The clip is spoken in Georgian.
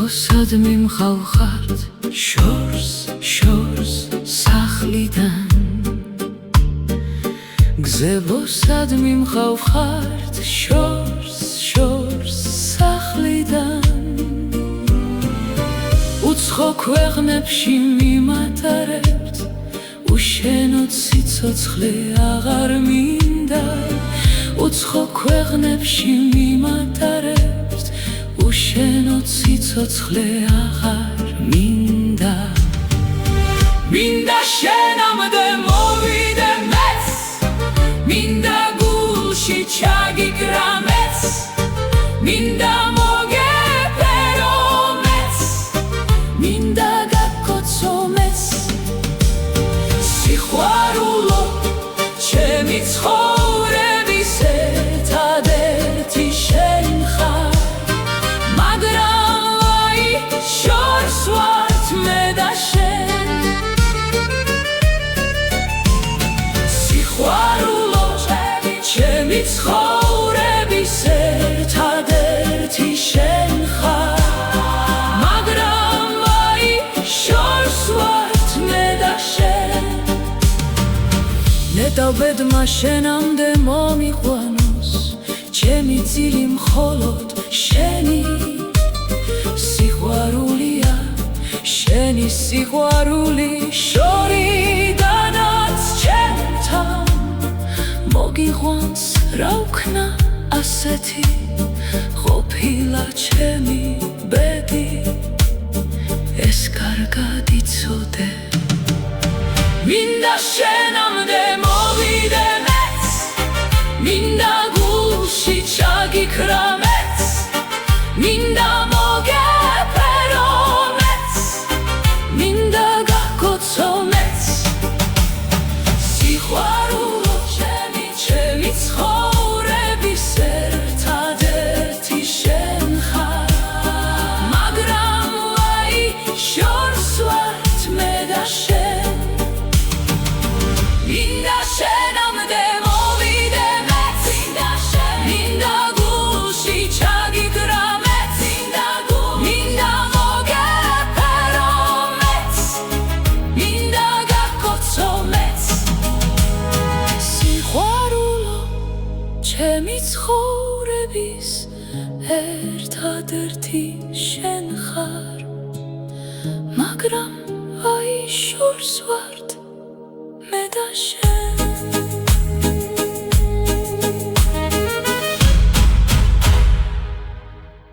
გზებოსად მიმხავხართ შორს სახლიდან გზებოსად მიმხავხართ შორს სახლიდან უცხო ქვეყნებში მიმატარებთ უშენო სიცოცხლე აღარ მინდა უცხო ქვეყნებში მიმატარებთ უშენო სიცოცხლე აღარ მინდა მინდა შენამდე მოვიდე მეც მინდა გულში ჩაგიგრა მეც მინდა მოგეფერო მეც მინდა გაგკოცო მეც სიყვარულო ჩემი ცხოვრების ერთადერთი შენ ხარ მაგრამ ვაი შორს ვართ მე და შენ სიყვარულო ჩემი ცხოვრების ერთადერთი შენ ხარ მაგრამ ვაი შორს ვართ მე და შენ ნეტავბედმა შენამდე მომიყვანოს ჩემი ძილი მხოლოდ შენი სიყვარულია შენი სიყვარული შორიდანაც ჩემთან მოგიყვანს რა ვქნა ასეთი ყოფილა ჩემი ბედი ეს კარგად იცოდე მინდა შენამდე მოვიდე მეც მინდა გულში ჩაგიქრა მეც მინდა მოგეფერო მეც მინდა გაგკოცო მეც სიყვარულო ჩემი ცხოვრების ერთადერთი შენ ხარ მაგრამ ვაი შორს ვართ მე და შენ მინდა შენამდე მოვიდე მეც მინდა გულში ჩაგიგრა მეც მინდა მოგეფერო მეც მინდა გაგკოცო მეც სიყვარულო ჩემი ცხოვრების ერთადერთი შენ ხარ მაგრამ აი შორს ვართ მე და შენ